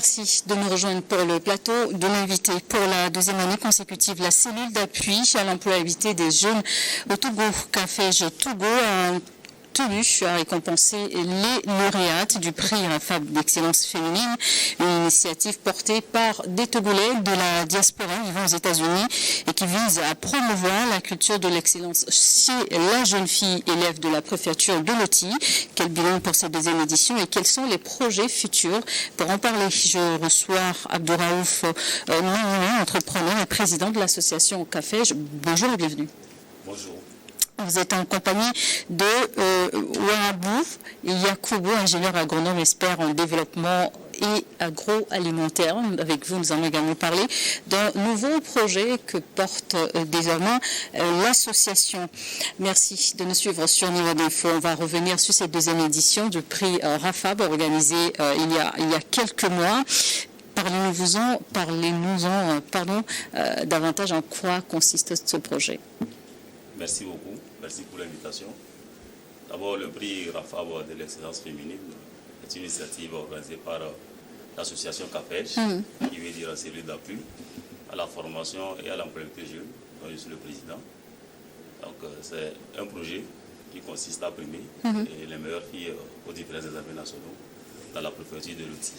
Merci de nous rejoindre pour le plateau, de m'inviter pour la deuxième année consécutive. La cellule d'appui à l'employabilité des jeunes au Togo, CAFEJ Togo, a tenu à récompenser les lauréates du prix RAFAB d'excellence féminine, une initiative portée par des Togolais de la diaspora vivant aux États-Unis et qui vise à promouvoir la culture de l'excellence chez la jeune fille élève de la préfecture de Loti. Quel bilan pour cette deuxième édition et quels sont les projets futurs? Pour en parler, je reçois Abdouraouf Nounou, entrepreneur et président de l'association CAFEJ. Bonjour et bienvenue. Bonjour. Vous êtes en compagnie de Ouabou Yakoubou, ingénieur agronome expert en développement et agroalimentaire. Avec vous, nous allons également parler d'un nouveau projet que porte désormais l'association. Merci de nous suivre sur Niveau d'Info. On va revenir sur cette deuxième édition du prix RAFAB organisé il y a quelques mois. Parlez-nous-en, davantage en quoi consiste ce projet. Merci beaucoup. Merci pour l'invitation. D'abord, le prix RAFAB de l'excellence féminine est une initiative organisée par l'association CAFEJ, qui veut dire la cellule d'appui à la formation et à l'employabilité jeune, dont je suis le président. Donc, c'est un projet qui consiste à primer les meilleures filles aux différents examens nationaux dans la préfecture de Loti.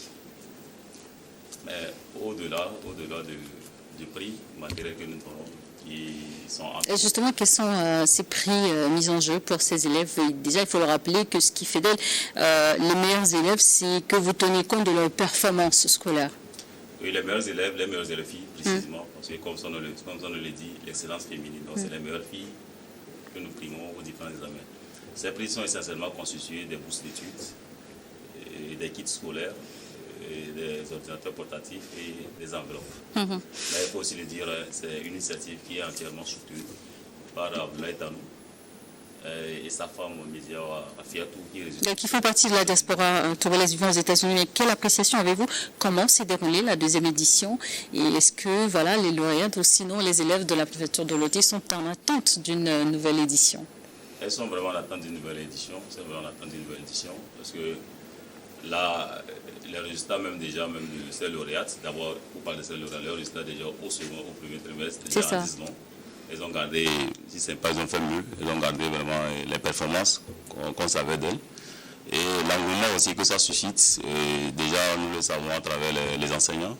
Mais au-delà du prix matériel que nous donnons, et justement, quels sont ces prix mis en jeu pour ces élèves? Déjà, il faut le rappeler que ce qui fait d'elles les meilleurs élèves, c'est que vous tenez compte de leur performance scolaire. Oui, les meilleurs élèves filles, précisément, parce que comme on le dit, l'excellence féminine, donc c'est les meilleures filles que nous primons aux différents examens. Ces prix sont essentiellement constitués des bourses d'études, et des kits scolaires, et des ordinateurs portatifs et des enveloppes. Mais il faut aussi le dire, c'est une initiative qui est entièrement soutenue par Abdoulaye Tanou et sa femme Média Afiatou, qui font partie de la diaspora togolaise vivant aux États-Unis. Mais quelle appréciation avez-vous? Comment s'est déroulée la deuxième édition? Et est-ce que les lauréates ou sinon les élèves de la préfecture de Loti sont en attente d'une nouvelle édition? Elles sont vraiment en attente d'une nouvelle édition. Parce que là, les résultats même de ces lauréates, d'abord, pour parler de ces lauréats, les résultats déjà au premier trimestre, déjà en 10 ans, ils ont gardé, si ce n'est pas, ils ont fait mieux, ils ont gardé vraiment les performances qu'on savait d'elles. Et l'engouement aussi que ça suscite, déjà nous le savons à travers les enseignants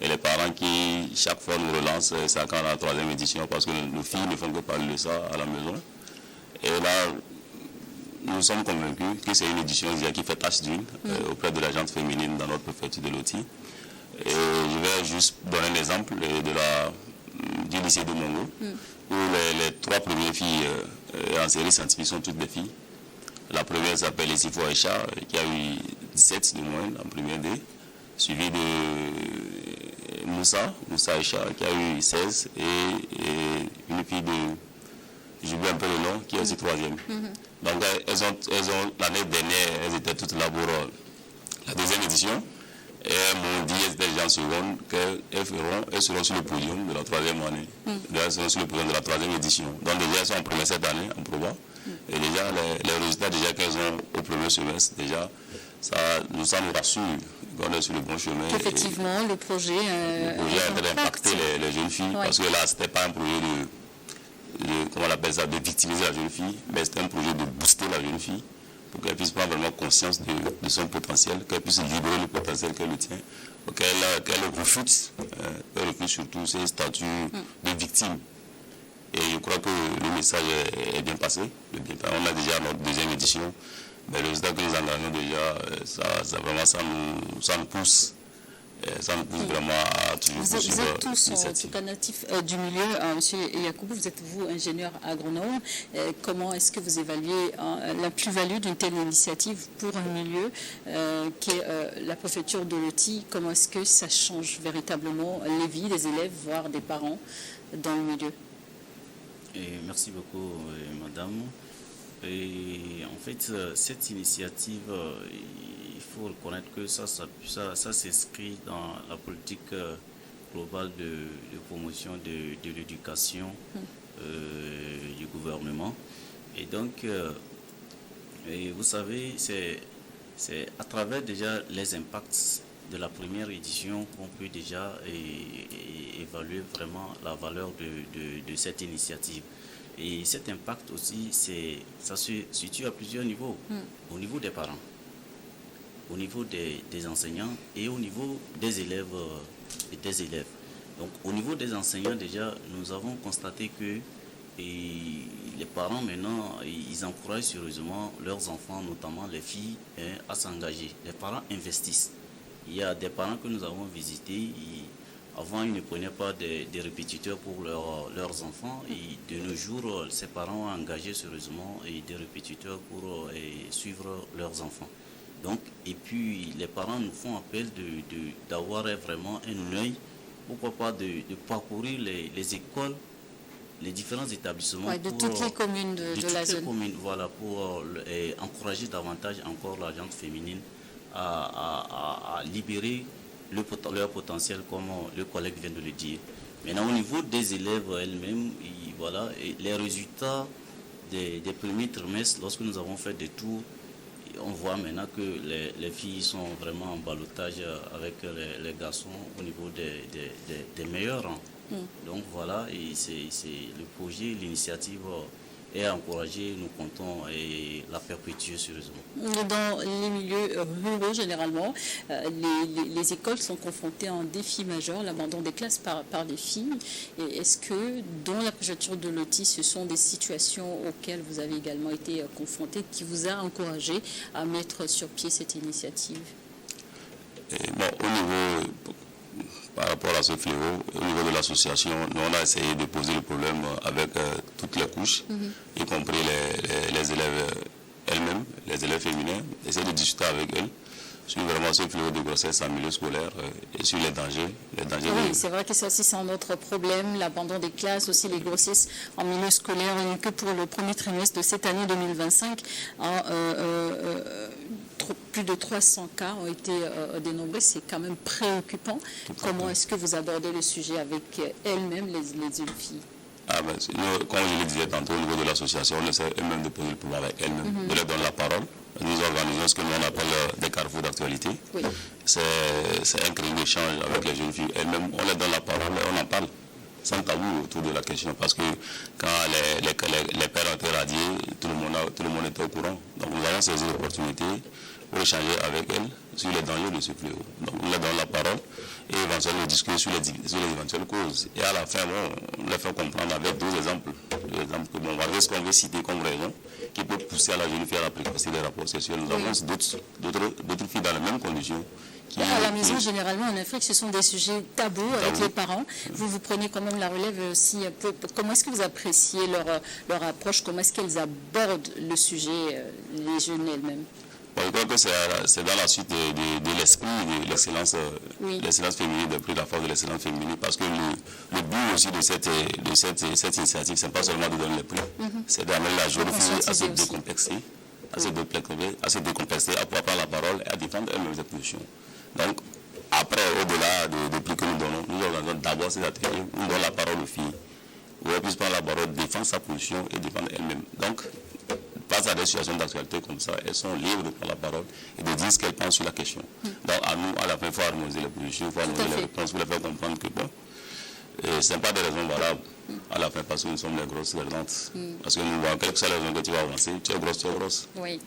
et les parents qui chaque fois nous relancent, c'est quand la troisième édition, parce que nos filles ne font que parler de ça à la maison. Et là, nous sommes convaincus que c'est une édition qui fait tache d'huile auprès de la gente féminine dans notre préfecture de Loti. Et je vais juste donner l'exemple du lycée de Mongo, où les trois premières filles en série scientifique sont toutes des filles. La première s'appelle Isifo Aïcha, qui a eu 17 de moyenne en première D, suivie de Moussa Aïcha, qui a eu 16, et une fille de... J'oublie un peu le nom, qui est aussi troisième. Donc, elles ont l'année dernière, elles étaient toutes là pour la deuxième édition. Et elles m'ont dit, elles étaient déjà en seconde, qu'elles seront sur le podium de la troisième année. Elles seront sur le podium de la troisième édition. Donc, déjà, elles sont en première cette année, en proba. Et déjà, les résultats déjà qu'elles ont au premier semestre, déjà, ça nous rassure qu'on est sur le bon chemin. Effectivement, le projet a d'impacter les jeunes filles, parce que là, ce n'était pas un projet comment on appelle ça, de victimiser la jeune fille, mais c'est un projet de booster la jeune fille pour qu'elle puisse prendre vraiment conscience de son potentiel, qu'elle puisse libérer le potentiel qu'elle tient, qu'elle refute surtout ses statuts de victime. Et je crois que le message est bien passé. On a déjà notre deuxième édition, mais le résultat que nous engagons déjà, ça nous pousse. Ça nous pousse vraiment à toujours poursuivre. Vous êtes tous, en tout cas, natifs du milieu. Monsieur Yakoubou, vous êtes agénieur agronome. Comment est-ce que vous évaluez la plus-value d'une telle initiative pour un milieu qui est la préfecture de Loti? Comment est-ce que ça change véritablement les vies des élèves, voire des parents dans le milieu? Merci beaucoup, madame. Et en fait, cette initiative, il faut reconnaître que ça s'inscrit dans la politique globale de promotion de l'éducation du gouvernement. Et donc, vous savez, c'est à travers déjà les impacts de la première édition qu'on peut déjà évaluer vraiment la valeur de cette initiative. Et cet impact aussi, ça se situe à plusieurs niveaux. Au niveau des parents, au niveau des enseignants et au niveau des élèves. Donc au niveau des enseignants déjà, nous avons constaté que les parents maintenant, ils encouragent sérieusement leurs enfants, notamment les filles, à s'engager. Les parents investissent. Il y a des parents que nous avons visités, avant ils ne prenaient pas des répétiteurs pour leurs enfants, et de nos jours, ces parents ont engagé sérieusement des répétiteurs pour suivre leurs enfants. Donc, et puis les parents nous font appel d'avoir vraiment un œil, pourquoi pas de parcourir les écoles, les différents établissements. Ouais, de toutes les communes de la zone. Voilà, pour encourager davantage encore la gente féminine à libérer leur potentiel, comme le collègue vient de le dire. Maintenant, au niveau des élèves elles-mêmes, voilà, les résultats des premiers trimestres, lorsque nous avons fait des tours, on voit maintenant que les filles sont vraiment en ballottage avec les garçons au niveau des meilleurs rangs. Donc voilà, et c'est le projet, l'initiative est encouragée, nous comptons la perpétuer sérieusement. Dans les milieux ruraux, généralement, les écoles sont confrontées à un défi majeur, l'abandon des classes par les filles. Et est-ce que dans la préfecture de Loti, ce sont des situations auxquelles vous avez également été confrontés, qui vous a encouragé à mettre sur pied cette initiative? Au niveau, par rapport à ce fléau, au niveau de l'association, nous on a essayé de poser le problème avec toutes les couches, y compris les élèves elles-mêmes, les élèves féminins, essayer de discuter avec elles sur vraiment ce fléau de grossesse en milieu scolaire et sur les dangers. Oui, c'est vrai que ça aussi c'est un autre problème, l'abandon des classes, aussi les grossesses en milieu scolaire, que pour le premier trimestre de cette année 2025, plus de 300 cas ont été dénombrés, c'est quand même préoccupant. Comment est-ce que vous abordez le sujet avec elles-mêmes, les jeunes filles? Comme je le disais tantôt, au niveau de l'association, on essaie elles-mêmes de poser le problème avec elles-mêmes, de leur donner la parole. Nous organisons ce que l'on appelle des carrefours d'actualité. Oui. C'est un créneau d'échange avec les jeunes filles elles-mêmes. On leur donne la parole et on en parle sans tabou autour de la question. Parce que quand les pères ont été radiés, tout le monde était au courant. Donc nous avons saisi l'opportunité pour échanger avec elles sur les dangers de ce fléau. Donc on leur donne la parole et éventuellement discuter sur les éventuelles causes. Et à la fin, on les fait comprendre avec deux exemples. Voilà ce qu'on veut citer comme raison qui peut pousser à la jeune fille à la précocité des rapports sexuels. Nous avons d'autres filles dans les mêmes conditions. À la maison, généralement, en Afrique, ce sont des sujets tabous avec les parents. Vous prenez quand même la relève aussi un peu. Comment est-ce que vous appréciez leur approche? Comment est-ce qu'elles abordent le sujet, les jeunes elles-mêmes? Je crois que c'est dans la suite de l'esprit de l'excellence féminine, de prix la force de l'excellence féminine, parce que le but aussi de cette initiative, c'est pas seulement de donner les prix, c'est d'amener la jeune fille à se décomplexer, à se décomplexer, à pouvoir prendre la parole et à défendre elle-même ses positions. Donc, après, au-delà des prix que nous donnons, nous organisons d'abord ces ateliers où nous donnons la parole aux filles, où elles puissent prendre la parole, défendre sa position et défendre elle-même. Donc, face à des situations d'actualité comme ça, elles sont libres de prendre la parole et de dire ce qu'elles pensent sur la question. Donc à nous, à la fin, il faut harmoniser les positions, il faut harmoniser les réponses, pour les faire comprendre que bon, ce n'est pas des raisons valables à la fin parce que nous sommes les grosses perdantes. Parce que nous voyons quelle que soit la raison que tu vas avancer, tu es grosse. Oui.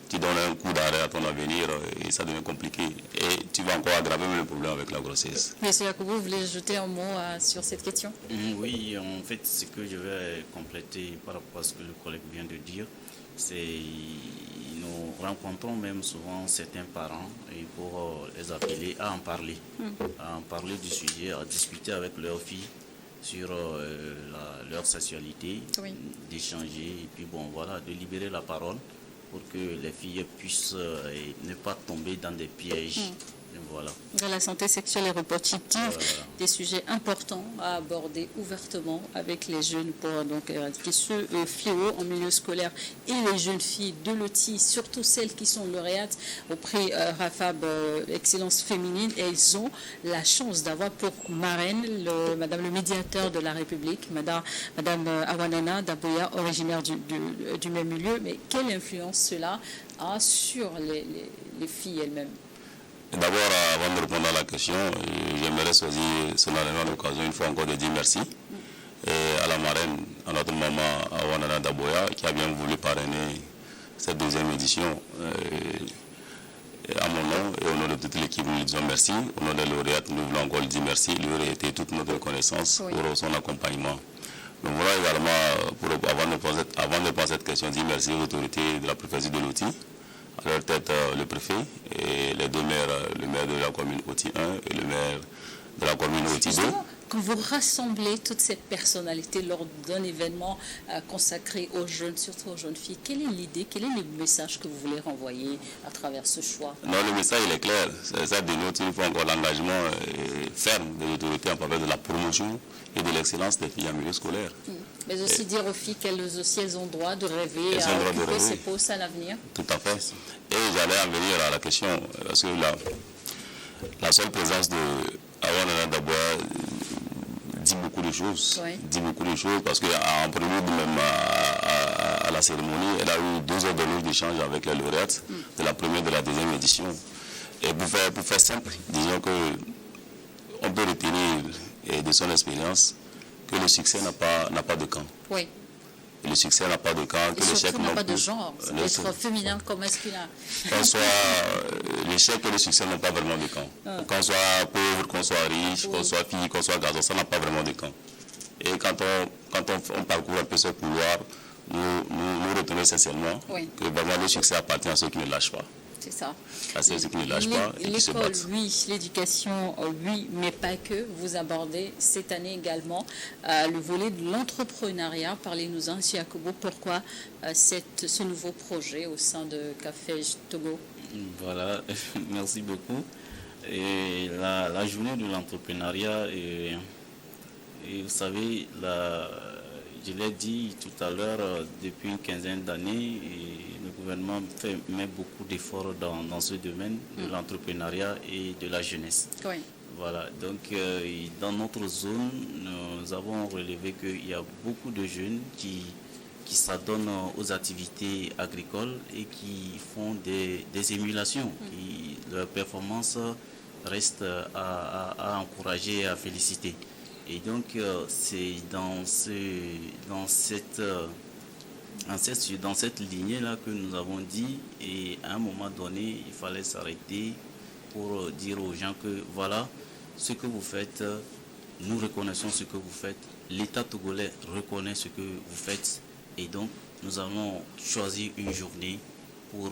Tu donnes un coup d'arrêt à ton avenir et ça devient compliqué. Et tu vas encore aggraver le problème avec la grossesse. Monsieur Yacoubou, vous voulez ajouter un mot sur cette question? Oui, en fait, ce que je vais compléter par rapport à ce que le collègue vient de dire, c'est nous rencontrons même souvent certains parents et pour les appeler à en parler du sujet, à discuter avec leurs filles sur leur sexualité, d'échanger et puis de libérer la parole pour que les filles puissent ne pas tomber dans des pièges. Voilà. La santé sexuelle et reproductive, des sujets importants à aborder ouvertement avec les jeunes pour donc éradiquer ce fléau en milieu scolaire et les jeunes filles de Loti, surtout celles qui sont lauréates au prix Rafab Excellence Féminine. Et elles ont la chance d'avoir pour marraine Madame le médiateur de la République, Madame Awanana Daboya, originaire du même milieu. Mais quelle influence cela a sur les filles elles-mêmes? D'abord, avant de répondre à la question, j'aimerais choisir solennellement l'occasion une fois encore de dire merci à la marraine, à notre maman Awa Nana Daboya, qui a bien voulu parrainer cette deuxième édition. À mon nom et au nom de toute l'équipe, nous lui disons merci. Au nom des lauréates, nous voulons encore lui dire merci, lui réitérer toute notre reconnaissance pour son accompagnement. Nous voulons également, avant de répondre à cette question, dire merci aux autorités de la préfecture de Loti, à leur tête le préfet et les deux maires, le maire de la commune Oti 1 et le maire de la commune Oti 2. Quand vous rassemblez toute cette personnalité lors d'un événement consacré aux jeunes, surtout aux jeunes filles, quelle est l'idée, quel est le message que vous voulez renvoyer à travers ce choix? Non, le message il est clair. Ça dénote une fois encore l'engagement ferme de l'autorité en faveur de la promotion et de l'excellence des filles en milieu scolaire. Mais aussi dire aux filles qu'elles aussi elles ont droit de rêver, à occuper ces postes à l'avenir. Tout à fait. Et j'allais en venir à la question, parce que la seule présence de Awa Nana Daboya dit beaucoup de choses. Oui. Dit beaucoup de choses parce qu'en prélude même à la cérémonie, elle a eu 2 heures de long d'échange avec les lauréates de la première et de la deuxième édition. Et pour faire simple, disons qu'on peut retenir de son expérience que le succès n'a pas de camp. Oui. Le succès n'a pas de camp, que l'échec n'a pas de genre, ça peut être féminin comme masculin. L'échec et le succès n'ont pas vraiment de camp. Qu'on soit pauvre, qu'on soit riche, qu'on soit fille, qu'on soit garçon, ça n'a pas vraiment de camp. Et quand on parcourt un peu ce couloir, nous retenons essentiellement que vraiment le succès appartient à ceux qui ne lâchent pas. C'est ça. À ceux qui ne lâchent pas et qui se battent. L'école, oui, l'éducation, oui, mais pas que. Vous abordez cette année également le volet de l'entrepreneuriat. Parlez-nous-en, M. Yacobo, pourquoi ce nouveau projet au sein de CAFEJ Togo? Voilà, merci beaucoup. Et la journée de l'entrepreneuriat, et vous savez, je l'ai dit tout à l'heure, depuis une quinzaine d'années, le gouvernement met beaucoup d'efforts dans ce domaine de l'entrepreneuriat et de la jeunesse. Oui. Voilà, donc dans notre zone, nous avons relevé qu'il y a beaucoup de jeunes qui s'adonnent aux activités agricoles et qui font des émulations. Leur performance reste à encourager et à féliciter. Et donc, c'est dans cette lignée-là que nous avons dit, et à un moment donné, il fallait s'arrêter pour dire aux gens que voilà, ce que vous faites, nous reconnaissons ce que vous faites, l'État togolais reconnaît ce que vous faites, et donc nous allons choisir une journée pour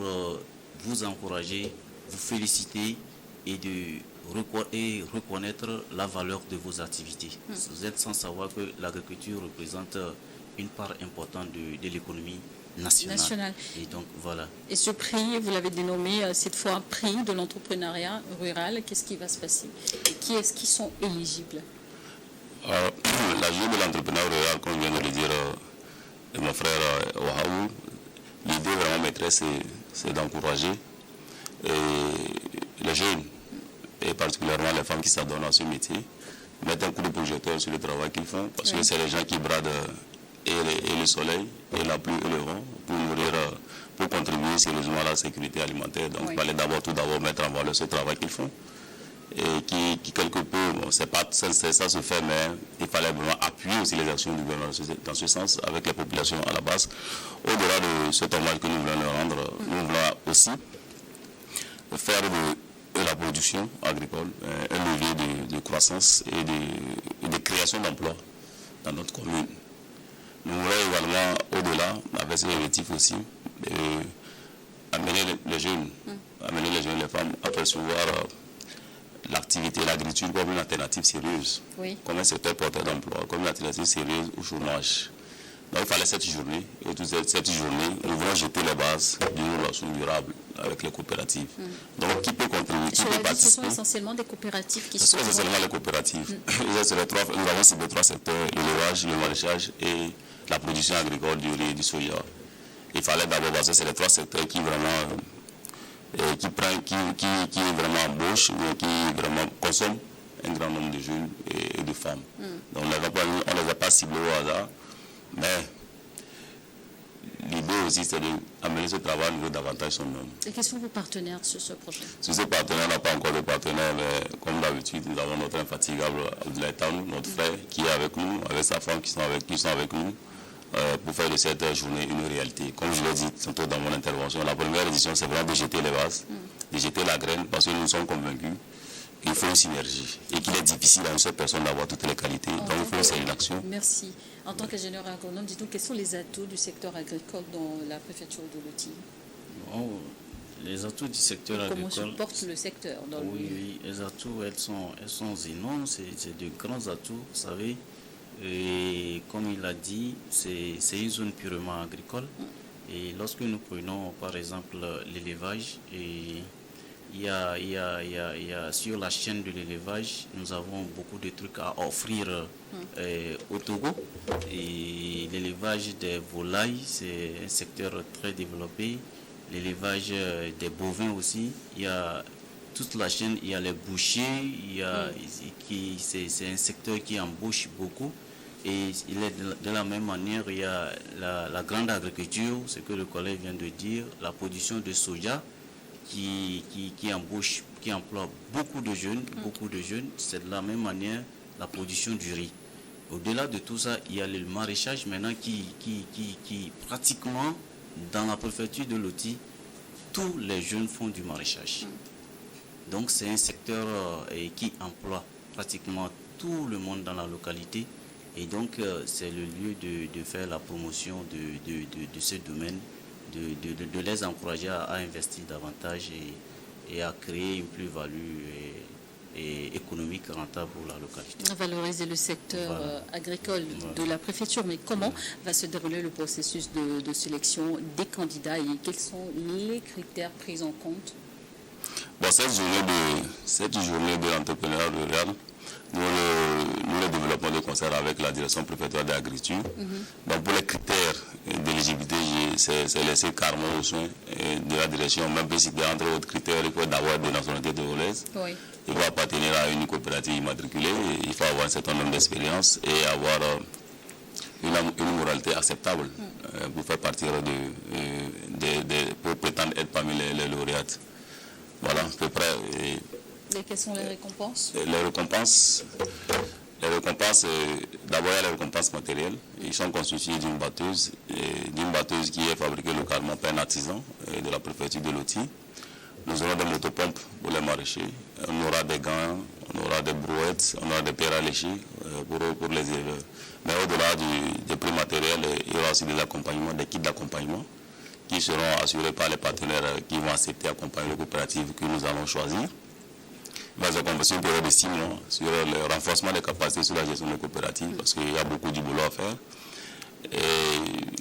vous encourager, vous féliciter et reconnaître la valeur de vos activités. Vous êtes sans savoir que l'agriculture représente une part importante de l'économie nationale. Et donc voilà. Et ce prix, vous l'avez dénommé cette fois prix de l'entrepreneuriat rural. Qu'est-ce qui va se passer? Et qui sont éligibles? La journée de l'entrepreneuriat rural, comme vient de le dire mon frère Wahaou, l'idée vraiment maîtresse, c'est d'encourager les jeunes, et particulièrement les femmes qui s'adonnent à ce métier, mettre un coup de projecteur sur le travail qu'ils font, parce que c'est les gens qui bradent et le soleil, et la pluie et le vent, pour contribuer sérieusement à la sécurité alimentaire. Donc il fallait tout d'abord mettre en valeur ce travail qu'ils font, et qui quelque peu, ça se fait, mais il fallait vraiment appuyer aussi les actions du gouvernement dans ce sens, avec les populations à la base. Au-delà de cet hommage que nous voulons leur rendre, nous voulons aussi faire de la production agricole un levier de croissance et de création d'emplois dans notre commune. Nous voulons également, au-delà, avec ces objectifs aussi, amener les jeunes, les femmes à percevoir l'activité, l'agriculture comme une alternative sérieuse, comme un secteur porteur d'emploi, comme une alternative sérieuse au chômage. Donc il fallait cette journée, et toute cette journée, nous voulons jeter les bases d'une relation durable avec les coopératives. Donc qui peut contribuer, qui peut participer? Ce sont essentiellement des coopératives qui sont... Ce sont essentiellement les coopératives. Nous avons ciblé 3 secteurs, l'élevage, le maraîchage et la production agricole du riz et du soja. Il fallait d'abord, parce que c'est les 3 secteurs qui vraiment qui vraiment embauchent, qui vraiment consomment un grand nombre de jeunes et de femmes. Donc on ne les a pas ciblés au hasard, mais l'idée aussi, c'est d'amener ce travail au niveau davantage son nom. Et quels sont vos partenaires sur ce projet? Sur ce partenaire, on n'a pas encore de partenaire, mais comme d'habitude, nous avons notre infatigable Abdoulaye Tanou, notre frère, qui est avec nous, avec sa femme qui sont avec nous, pour faire de cette journée une réalité. Comme je l'ai dit tantôt dans mon intervention, la première édition, c'est vraiment de jeter les bases, de jeter la graine, parce que nous sommes convaincus qu'il faut une synergie et qu'il est difficile à une seule personne d'avoir toutes les qualités. Donc il faut essayer une action. Merci. En tant qu'ingénieur agronome, dites-nous quels sont les atouts du secteur agricole dans la préfecture de Loti? Bon, les atouts du secteur agricole... Comment se porte le secteur dans le... Oui, les atouts, elles sont énormes, c'est de grands atouts, vous savez. Et comme il a dit, c'est une zone purement agricole. Et lorsque nous prenons par exemple l'élevage, il y a sur la chaîne de l'élevage, nous avons beaucoup de trucs à offrir au Togo. Et l'élevage des volailles, c'est un secteur très développé. L'élevage des bovins aussi, il y a toute la chaîne, il y a les bouchers, c'est un secteur qui embauche beaucoup. Et il est de la même manière, il y a la grande agriculture, ce que le collègue vient de dire, la production de soja qui emploie beaucoup de jeunes. C'est de la même manière la production du riz. Au-delà de tout ça, il y a le maraîchage maintenant qui pratiquement dans la préfecture de Loti, tous les jeunes font du maraîchage. Donc c'est un secteur qui emploie pratiquement tout le monde dans la localité. Et donc, c'est le lieu de faire la promotion de ce domaine, de les encourager à investir davantage et à créer une plus-value économique rentable pour la localité. Valoriser le secteur agricole de la préfecture. Mais comment va se dérouler le processus de sélection des candidats et quels sont les critères pris en compte? Bon, cette journée de l'entrepreneuriat rural, nous le développons de concert avec la direction préfectorale de l'agriculture. Donc pour les critères d'éligibilité, c'est laissé carrément au soin de la direction. Même si entre autres critères, il faut d'abord de nationalité togolaise. Oui. Il faut appartenir à une coopérative immatriculée, il faut avoir un certain nombre d'expériences et avoir une moralité acceptable pour faire partir pour prétendre être parmi les lauréates. Voilà, à peu près. Et quelles sont les récompenses? Les récompenses, d'abord il y a les récompenses matérielles. Ils sont constitués d'une batteuse qui est fabriquée localement par un artisan de la préfecture de Loti. Nous aurons des motopompes pour les maraîchers. On aura des gants, on aura des brouettes, on aura des pierres à lécher pour les éleveurs. Mais au-delà des prix matériels, il y aura aussi des kits d'accompagnement qui seront assurés par les partenaires qui vont accepter d'accompagner les coopératives que nous allons choisir. Il va y avoir une période de 6 mois sur le renforcement des capacités sur la gestion des coopératives parce qu'il y a beaucoup de boulot à faire.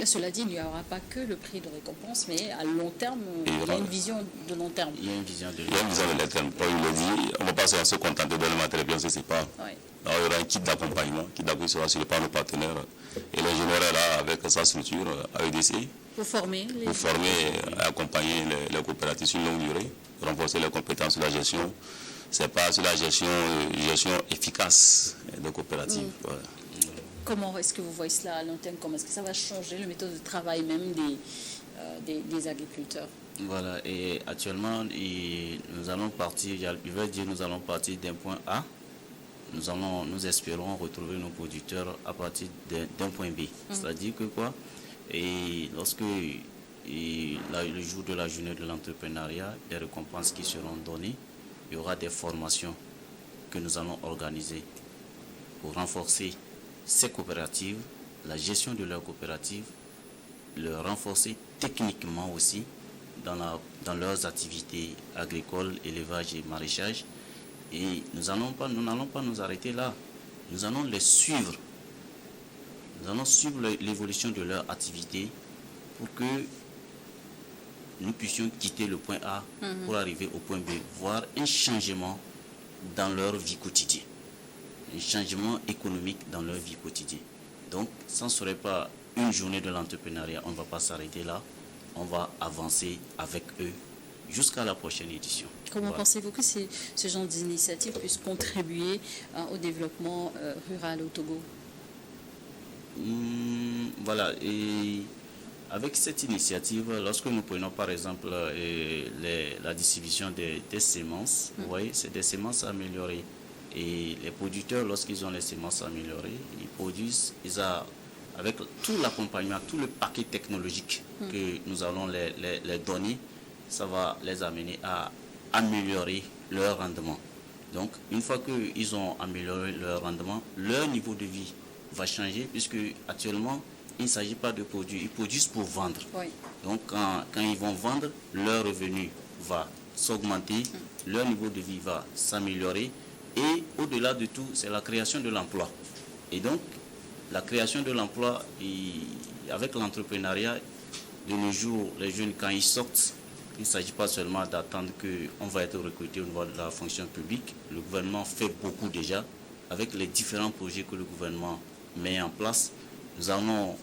Cela dit, il n'y aura pas que le prix de récompense, mais à long terme, il y a une vision de long terme. Il y a une vision de long terme. Comme il le dit, on ne va pas se contenter de le matériel, bien sûr, c'est pas. Oui. Alors, il y aura un kit d'accompagnement qui sera assuré par nos partenaires. Et l'ingénieur est là avec sa structure AEDC. Pour former et accompagner les coopératives sur une longue durée, renforcer les compétences sur la gestion. C'est pas sur la gestion efficace des coopératives. Voilà. Comment est-ce que vous voyez cela à long terme? Comment est-ce que ça va changer le méthode de travail même des agriculteurs? Voilà, et actuellement, nous allons partir d'un point A. Nous espérons retrouver nos producteurs à partir d'un point B. C'est-à-dire que quoi? Et lorsque le jour de la journée de l'entrepreneuriat, des récompenses qui seront données, il y aura des formations que nous allons organiser pour renforcer ces coopératives, la gestion de leurs coopératives, le renforcer techniquement aussi dans leurs activités agricoles, élevage et maraîchage. Et nous n'allons pas nous arrêter là. Nous allons les suivre. Nous allons suivre l'évolution de leur activité pour que nous puissions quitter le point A pour arriver au point B, voir un changement dans leur vie quotidienne, un changement économique dans leur vie quotidienne. Donc, ça ne serait pas une journée de l'entrepreneuriat, on ne va pas s'arrêter là, on va avancer avec eux jusqu'à la prochaine édition. Comment pensez-vous que ce genre d'initiative puisse contribuer au développement rural au Togo? Voilà, et avec cette initiative, lorsque nous prenons par exemple la distribution des semences, vous voyez, c'est des semences améliorées. Et les producteurs, lorsqu'ils ont les semences améliorées, ils produisent, avec tout l'accompagnement, tout le paquet technologique que nous allons les donner, ça va les amener à améliorer leur rendement. Donc, une fois qu'ils ont amélioré leur rendement, leur niveau de vie va changer, puisque actuellement, il ne s'agit pas de produire, ils produisent pour vendre. Oui. Donc, quand ils vont vendre, leur revenu va s'augmenter, leur niveau de vie va s'améliorer, et au-delà de tout, c'est la création de l'emploi. Et donc, la création de l'emploi, avec l'entrepreneuriat, de nos jours, les jeunes, quand ils sortent, il ne s'agit pas seulement d'attendre qu'on va être recruté au niveau de la fonction publique. Le gouvernement fait beaucoup déjà. Avec les différents projets que le gouvernement met en place, nous allons,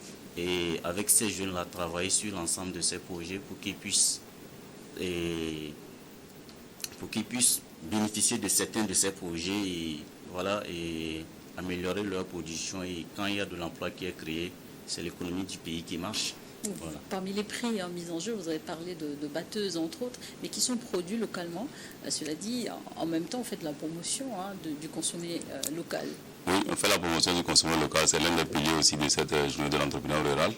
avec ces jeunes-là, travailler sur l'ensemble de ces projets pour qu'ils puissent bénéficier de certains de ces projets et améliorer leur production. Et quand il y a de l'emploi qui est créé, c'est l'économie du pays qui marche. Voilà. Parmi les prix mis en jeu, vous avez parlé de batteuses entre autres, mais qui sont produits localement. Cela dit, en même temps, on fait de la promotion du consommé local. Oui, on fait la promotion du consommé local. C'est l'un des piliers aussi de cette journée de l'entrepreneur rural.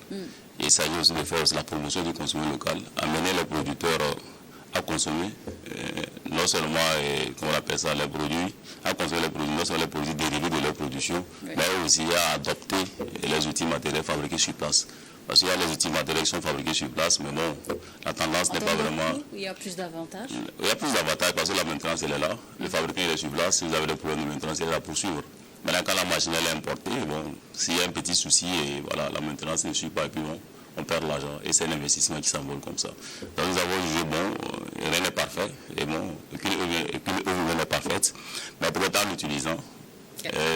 Il s'agit aussi de faire la promotion du consommé local, amener les producteurs à consommer non seulement, comment on appelle ça, les produits, à consommer les produits, non seulement les produits dérivés de leur production, mais aussi à adopter les outils matériels fabriqués sur place. Parce qu'il y a les outils matériels qui sont fabriqués sur place, mais bon, la tendance n'est pas vraiment... Il y a plus d'avantages. Il y a plus d'avantages parce que la maintenance, elle est là. Le fabricant, il est sur place. Si vous avez des problèmes de maintenance, il est là pour suivre. Maintenant, quand la machine elle est importée, bon, s'il y a un petit souci, et voilà, la maintenance ne suit pas, et puis bon, on perd l'argent. Et c'est un investissement qui s'envole comme ça. Donc nous avons jugé, bon, rien n'est parfait, et bon, aucune œuvre n'est parfaite, mais peut-être en l'utilisant,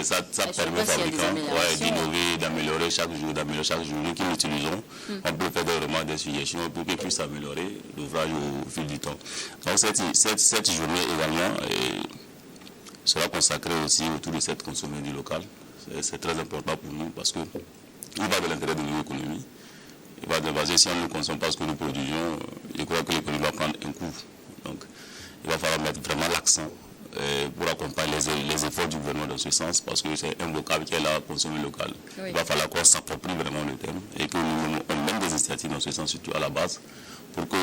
ça permet aux fabricants d'innover, d'améliorer chaque jour, Nous qui l'utilisons, on peut faire vraiment des suggestions pour qu'ils puissent améliorer l'ouvrage au fil du temps. Donc cette journée également sera consacrée aussi autour de cette consommation du local. C'est très important pour nous parce qu'il va de l'intérêt de notre économie. Il va de base, si on ne consomme pas ce que nous produisons, je crois que l'économie va prendre un coup. Donc il va falloir mettre vraiment l'accent pour accompagner les efforts du gouvernement dans ce sens, parce que c'est un vocable qui est là, consommer local. Oui. Il va falloir qu'on s'approprie vraiment le thème et qu'on mène des initiatives dans ce sens, surtout à la base, pour que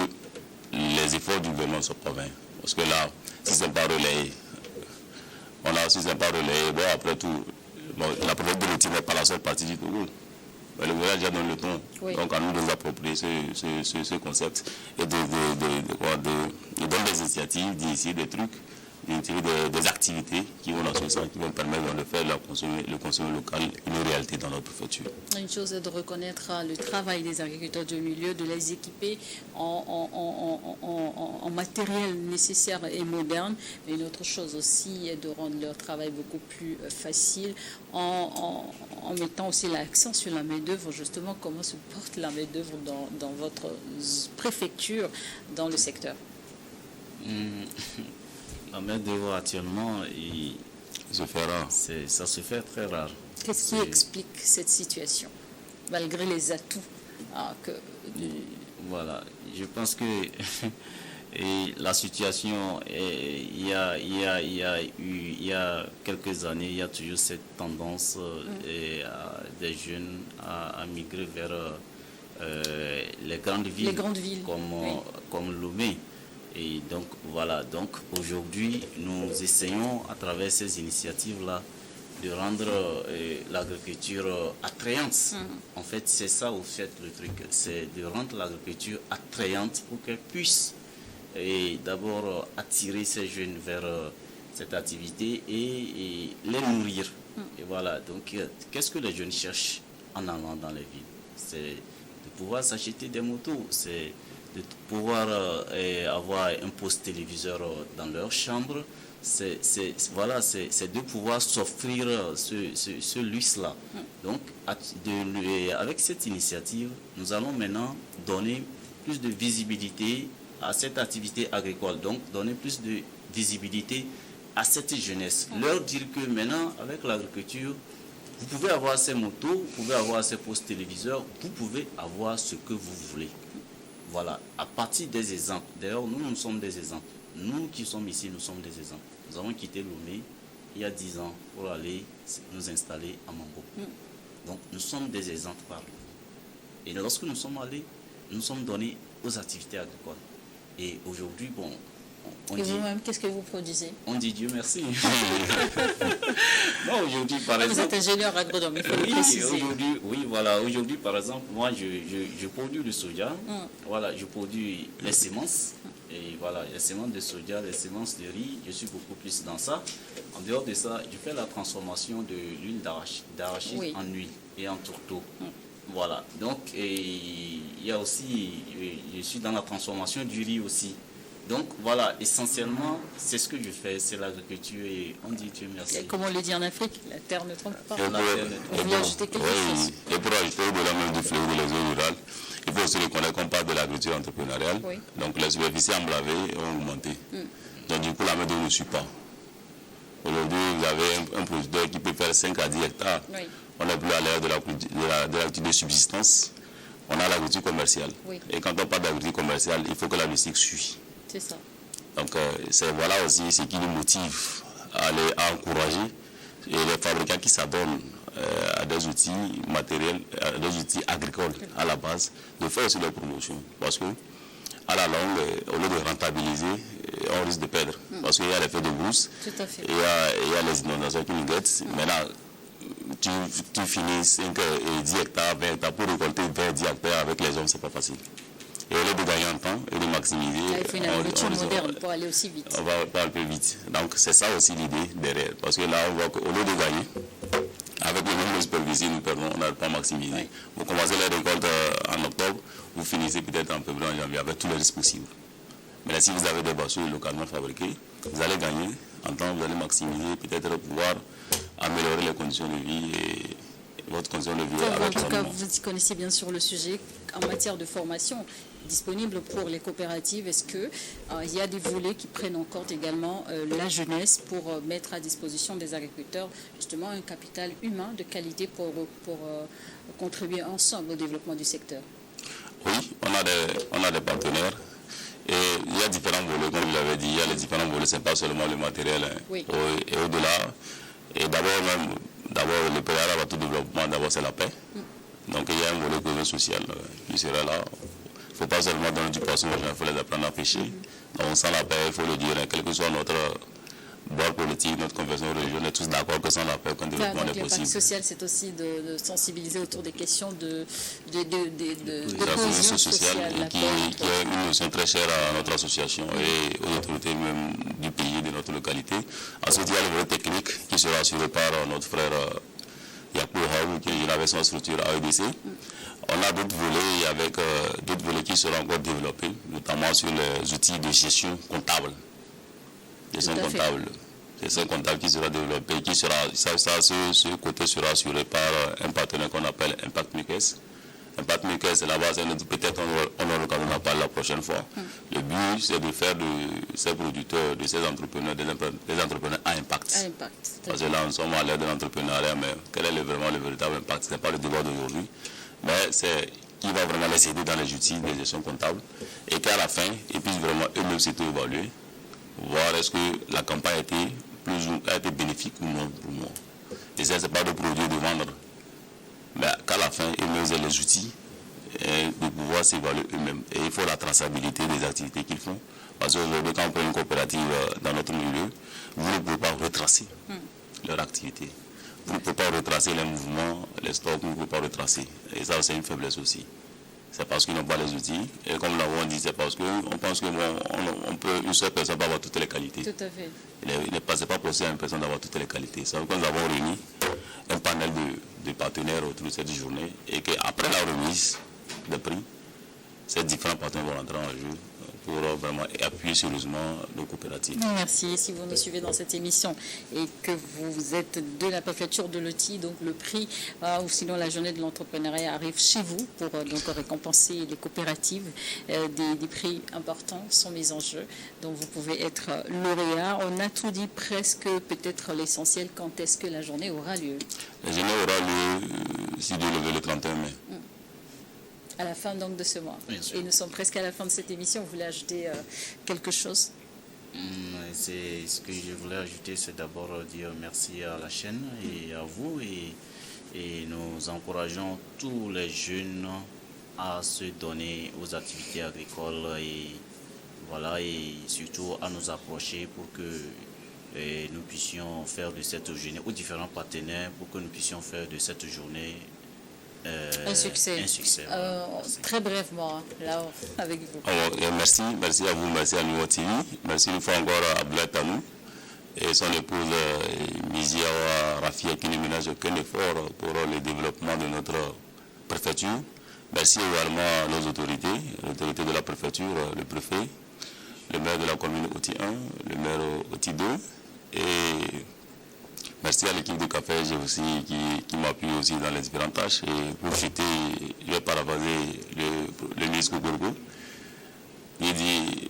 les efforts du gouvernement soient pas vains. Parce que là, si ce n'est pas relayé, bon, après tout, la province de l'outil n'est pas la seule partie du Togo. Le gouvernement déjà donne le ton. Oui. Donc à nous de nous approprier ce concept et de donner des initiatives, d'ici des trucs, des activités qui vont dans ce sens, qui vont permettre de faire le consommé local une réalité dans notre préfecture. Une chose est de reconnaître le travail des agriculteurs du milieu, de les équiper en matériel nécessaire et moderne. Mais une autre chose aussi est de rendre leur travail beaucoup plus facile en mettant aussi l'accent sur la main-d'œuvre. Justement, comment se porte la main-d'œuvre dans votre préfecture, dans le secteur? La main-d'œuvre actuellement, ça se fait très rare. Qu'est-ce qui explique cette situation, malgré les atouts Voilà, je pense que la situation, il y a quelques années, il y a toujours cette tendance des jeunes à migrer vers les grandes villes, comme Lomé. Et donc voilà, aujourd'hui nous essayons à travers ces initiatives-là de rendre l'agriculture attrayante. En fait, c'est ça au fait le truc, c'est de rendre l'agriculture attrayante pour qu'elle puisse d'abord attirer ces jeunes vers cette activité et les nourrir. Et voilà, donc qu'est-ce que les jeunes cherchent en allant dans les villes? C'est de pouvoir s'acheter des motos, c'est de pouvoir avoir un poste téléviseur dans leur chambre, c'est de pouvoir s'offrir ce luxe-là. Donc, avec cette initiative, nous allons maintenant donner plus de visibilité à cette activité agricole, donc donner plus de visibilité à cette jeunesse. Leur dire que maintenant, avec l'agriculture, Vous pouvez avoir ces motos, vous pouvez avoir ces postes téléviseurs, vous pouvez avoir ce que vous voulez. Voilà, à partir des exemples. D'ailleurs, nous sommes des exemples. Nous qui sommes ici, nous sommes des exemples. Nous avons quitté Lomé il y a 10 ans pour aller nous installer à Mango. Donc, nous sommes des exemples par nous. Et lorsque nous sommes allés, nous sommes donnés aux activités agricoles. Et aujourd'hui, bon, et vous-même, qu'est-ce que vous produisez? On dit Dieu merci. Non, aujourd'hui, par exemple... Vous êtes ingénieur agronome, il faut le préciser. Aujourd'hui, par exemple, moi, je produis le soja. Voilà, je produis les semences. Et voilà, les semences de soja, les semences de riz, je suis beaucoup plus dans ça. En dehors de ça, je fais la transformation de l'huile d'arachide en huile et en tourteau. Voilà, donc il y a aussi, je suis dans la transformation du riz aussi. Donc voilà, essentiellement, c'est ce que je fais, c'est l'agriculture et on dit Dieu merci. Et comme on le dit en Afrique, la terre ne trompe pas. Vous voulez ajouter quelque chose? Et pour ajouter au-delà même du fléau des zones rurales, il faut aussi reconnaître qu'on parle de l'agriculture entrepreneuriale. Oui. Donc les superficies emblavées ont augmenté. Donc du coup, la main-d'œuvre ne suit pas. Aujourd'hui, vous avez un producteur qui peut faire 5 à 10 hectares. Oui. On n'est plus à l'ère de l'agriculture de subsistance. On a l'agriculture commerciale. Oui. Et quand on parle d'agriculture commerciale, il faut que la logistique suit. C'est ça. Donc, voilà aussi ce qui nous motive à encourager les fabricants qui s'adonnent à des outils matériels, à des outils agricoles à la base, de faire aussi leur promotion. Parce que, à la longue, au lieu de rentabiliser, on risque de perdre. Parce qu'il y a l'effet de brousse, il y a les inondations qui nous guettent. Maintenant, tu finis 5 et 10 hectares, 20 hectares pour récolter 20, 10 hectares avec les hommes, c'est pas facile. Et au lieu de gagner en temps et de maximiser, il faut une agriculture moderne pour aller aussi vite. On va pas un peu vite. Donc c'est ça aussi l'idée derrière. Parce que là, on voit qu'au lieu de gagner, avec le nombre de superficies, nous perdons, on n'a pas maximisé. Oui. Vous commencez les récoltes en octobre, vous finissez peut-être en février, en janvier, avec tous les risques possibles. Mais là, si vous avez des bâchures localement fabriquées, vous allez gagner en temps, vous allez maximiser, peut-être pouvoir améliorer les conditions de vie et votre condition de vie. En tout cas, vous connaissez bien sûr le sujet en matière de formation disponible pour les coopératives. Est-ce qu'il y a des volets qui prennent en compte également la jeunesse pour mettre à disposition des agriculteurs justement un capital humain de qualité pour contribuer ensemble au développement du secteur? Oui, on a des partenaires. Et il y a différents volets, comme vous l'avez dit, il y a les différents volets, ce n'est pas seulement le matériel. Oui. Et au-delà, et d'abord le préalable à tout développement, d'abord c'est la paix. Donc il y a un volet cohésion sociale qui sera là. Il ne faut pas seulement donner du poisson aux gens, il faut les apprendre à pêcher. Donc sans la paix, il faut le dire, quel que soit notre bord politique, notre conversion religieuse, on est tous d'accord que sans la paix, qu'un développement n'est possible. L'impact social, c'est aussi de sensibiliser autour des questions de cohésion sociale, qui est une notion très chère à notre association et aux autorités même du pays, de notre localité. Ensuite, il y a le volet technique qui sera assuré par notre frère Yakou Haou, qui est avec son structure AEDC. On a d'autres volets avec d'autres volets qui seront encore développés, notamment sur les outils de gestion comptable. Gestion comptable qui sera développée, ce côté sera assuré par un partenaire qu'on appelle Impact Makers. Impact Makers, c'est là-bas, peut-être on en parle la prochaine fois. Le but, c'est de faire de ces producteurs, de ces entrepreneurs, des entrepreneurs à impact. Parce que là, nous sommes à l'ère de l'entrepreneuriat, mais quel est vraiment le véritable impact? Ce n'est pas le débat d'aujourd'hui, mais c'est qui va vraiment les aider dans les outils de gestion comptable et qu'à la fin, ils puissent vraiment eux-mêmes s'auto-évaluer, voir est-ce que la campagne a été bénéfique ou non pour moi. Et ça, ce n'est pas de produire, de vendre, mais qu'à la fin, eux-mêmes aient les outils de pouvoir s'évaluer eux-mêmes. Et il faut la traçabilité des activités qu'ils font. Parce qu'aujourd'hui, quand on prend une coopérative dans notre milieu, vous ne pouvez pas retracer leur activité. Vous ne pouvez pas retracer les mouvements, les stocks, vous ne pouvez pas retracer. Et ça, c'est une faiblesse aussi. C'est parce qu'ils n'ont pas les outils. Et comme nous l'avons dit, c'est parce qu'on pense qu'une seule personne peut avoir toutes les qualités. Tout à fait. Il n'est pas possible à une personne d'avoir toutes les qualités. C'est pourquoi nous avons réuni un panel de partenaires autour de cette journée et qu'après la remise des prix, ces différents partenaires vont rentrer en jeu pour vraiment appuyer sérieusement nos coopératives. Merci. Et si vous nous suivez dans cette émission et que vous êtes de la préfecture de Loti, donc le prix ou sinon la journée de l'entrepreneuriat arrive chez vous pour donc récompenser les coopératives. Des prix importants sont mis en jeu. Donc vous pouvez être lauréat. On a tout dit presque, peut-être l'essentiel. Quand est-ce que la journée aura lieu? La journée aura lieu, si Dieu le veut, le 31 mai. À la fin donc de ce mois. Et nous sommes presque à la fin de cette émission. Vous voulez ajouter quelque chose? C'est ce que je voulais ajouter, c'est d'abord dire merci à la chaîne et à vous, et nous encourageons tous les jeunes à se donner aux activités agricoles et voilà, et surtout à nous approcher pour que nous puissions faire de cette journée, aux différents partenaires, pour que nous puissions faire de cette journée un succès. Voilà. Très brièvement, là, avec vous. Alors, merci à vous, merci à Numéro TV, merci une fois encore à Abdoulaye Tanou et son épouse Mizia Rafia qui ne ménage aucun effort pour le développement de notre préfecture. Merci également à nos autorités, l'autorité de la préfecture, le préfet, le maire de la commune Oti 1, le maire Oti 2 et merci à l'équipe de Café aussi qui m'appuie aussi dans les différentes tâches. Et pour citer, je vais paraphraser le ministre Gourgou. Il dit,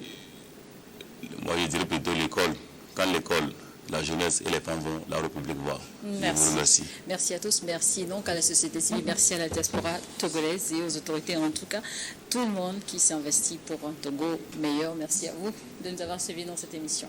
moi je dirais plutôt l'école. Quand l'école, la jeunesse et les femmes vont, la République va. Merci. Je vous remercie. Merci à tous. Merci donc à la société civile. Merci à la diaspora togolaise et aux autorités, en tout cas, tout le monde qui s'est investi pour un Togo meilleur. Merci à vous de nous avoir suivis dans cette émission.